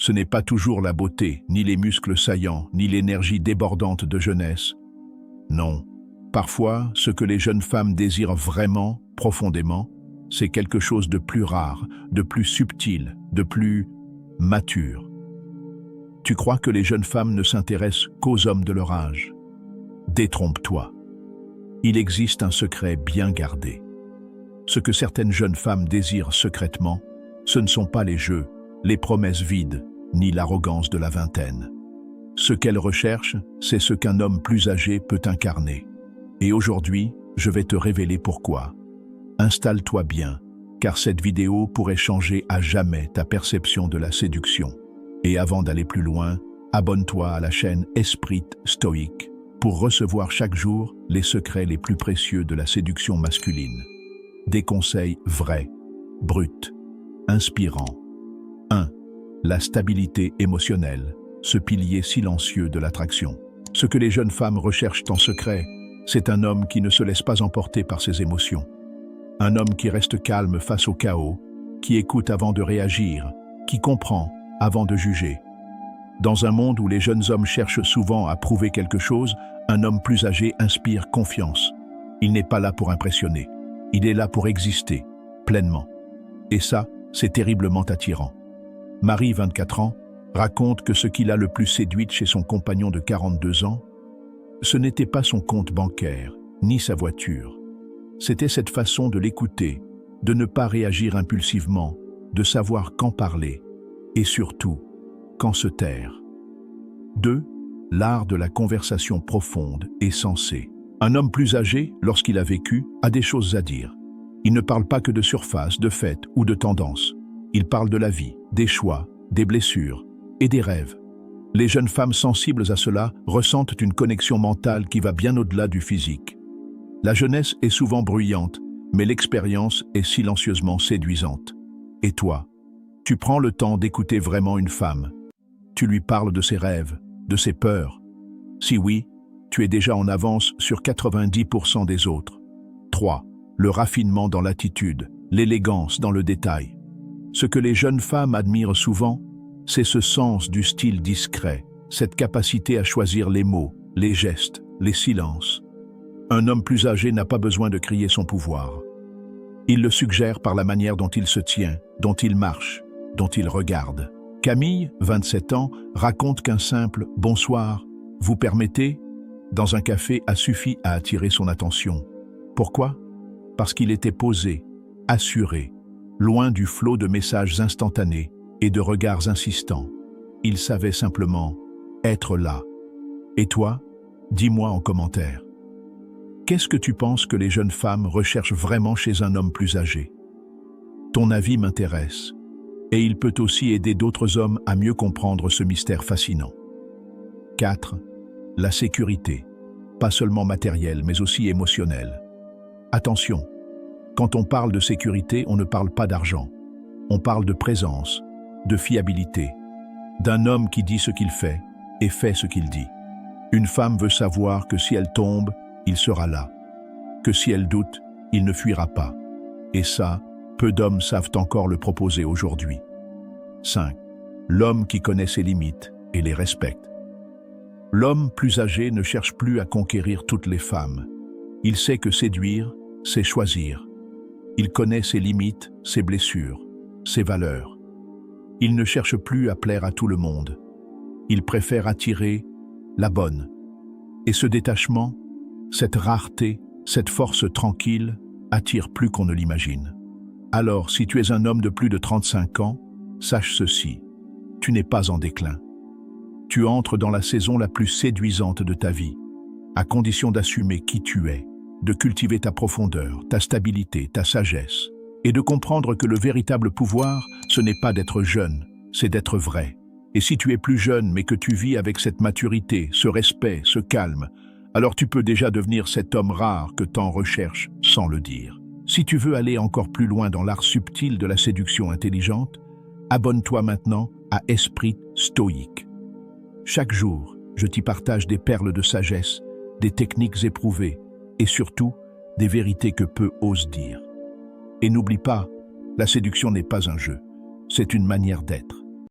Ce n'est pas toujours la beauté, ni les muscles saillants, ni l'énergie débordante de jeunesse. Non. Parfois, ce que les jeunes femmes désirent vraiment, profondément, c'est quelque chose de plus rare, de plus subtil, de plus mature. Tu crois que les jeunes femmes ne s'intéressent qu'aux hommes de leur âge? Détrompe-toi. Il existe un secret bien gardé. Ce que certaines jeunes femmes désirent secrètement, ce ne sont pas les jeux, les promesses vides, ni l'arrogance de la vingtaine. Ce qu'elles recherchent, c'est ce qu'un homme plus âgé peut incarner. Et aujourd'hui, je vais te révéler pourquoi. Installe-toi bien, car cette vidéo pourrait changer à jamais ta perception de la séduction. Et avant d'aller plus loin, abonne-toi à la chaîne Esprit Stoïque pour recevoir chaque jour les secrets les plus précieux de la séduction masculine. Des conseils vrais, bruts, inspirants. 1. La stabilité émotionnelle, ce pilier silencieux de l'attraction. Ce que les jeunes femmes recherchent en secret, c'est un homme qui ne se laisse pas emporter par ses émotions. Un homme qui reste calme face au chaos, qui écoute avant de réagir, qui comprend avant de juger. Dans un monde où les jeunes hommes cherchent souvent à prouver quelque chose, un homme plus âgé inspire confiance. Il n'est pas là pour impressionner. Il est là pour exister, pleinement. Et ça, c'est terriblement attirant. Marie, 24 ans, raconte que ce qui l'a le plus séduite chez son compagnon de 42 ans, ce n'était pas son compte bancaire, ni sa voiture. C'était cette façon de l'écouter, de ne pas réagir impulsivement, de savoir quand parler, et surtout, quand se taire. 2. L'art de la conversation profonde et sensée. Un homme plus âgé, lorsqu'il a vécu, a des choses à dire. Il ne parle pas que de surface, de faits ou de tendances. Il parle de la vie, des choix, des blessures et des rêves. Les jeunes femmes sensibles à cela ressentent une connexion mentale qui va bien au-delà du physique. La jeunesse est souvent bruyante, mais l'expérience est silencieusement séduisante. Et toi, tu prends le temps d'écouter vraiment une femme. Tu lui parles de ses rêves, de ses peurs. Si oui, tu es déjà en avance sur 90% des autres. 3. Le raffinement dans l'attitude, l'élégance dans le détail. Ce que les jeunes femmes admirent souvent, c'est ce sens du style discret, cette capacité à choisir les mots, les gestes, les silences. Un homme plus âgé n'a pas besoin de crier son pouvoir. Il le suggère par la manière dont il se tient, dont il marche, dont il regarde. Camille, 27 ans, raconte qu'un simple « bonsoir, vous permettez ?» dans un café a suffi à attirer son attention. Pourquoi? Parce qu'il était posé, assuré, loin du flot de messages instantanés et de regards insistants. Il savait simplement être là. Et toi, dis-moi en commentaire. Qu'est-ce que tu penses que les jeunes femmes recherchent vraiment chez un homme plus âgé? Ton avis m'intéresse, et il peut aussi aider d'autres hommes à mieux comprendre ce mystère fascinant. 4. La sécurité, pas seulement matérielle, mais aussi émotionnelle. Attention, quand on parle de sécurité, on ne parle pas d'argent. On parle de présence, de fiabilité, d'un homme qui dit ce qu'il fait et fait ce qu'il dit. Une femme veut savoir que si elle tombe, il sera là, que si elle doute, il ne fuira pas. Et ça, peu d'hommes savent encore le proposer aujourd'hui. 5. L'homme qui connaît ses limites et les respecte. L'homme plus âgé ne cherche plus à conquérir toutes les femmes. Il sait que séduire, c'est choisir. Il connaît ses limites, ses blessures, ses valeurs. Il ne cherche plus à plaire à tout le monde. Il préfère attirer la bonne. Et ce détachement, cette rareté, cette force tranquille, attire plus qu'on ne l'imagine. Alors, si tu es un homme de plus de 35 ans, sache ceci, tu n'es pas en déclin. Tu entres dans la saison la plus séduisante de ta vie, à condition d'assumer qui tu es, de cultiver ta profondeur, ta stabilité, ta sagesse, et de comprendre que le véritable pouvoir, ce n'est pas d'être jeune, c'est d'être vrai. Et si tu es plus jeune, mais que tu vis avec cette maturité, ce respect, ce calme, alors tu peux déjà devenir cet homme rare que tant recherches sans le dire. Si tu veux aller encore plus loin dans l'art subtil de la séduction intelligente, abonne-toi maintenant à Esprit Stoïque. Chaque jour, je t'y partage des perles de sagesse, des techniques éprouvées et surtout des vérités que peu osent dire. Et n'oublie pas, la séduction n'est pas un jeu, c'est une manière d'être.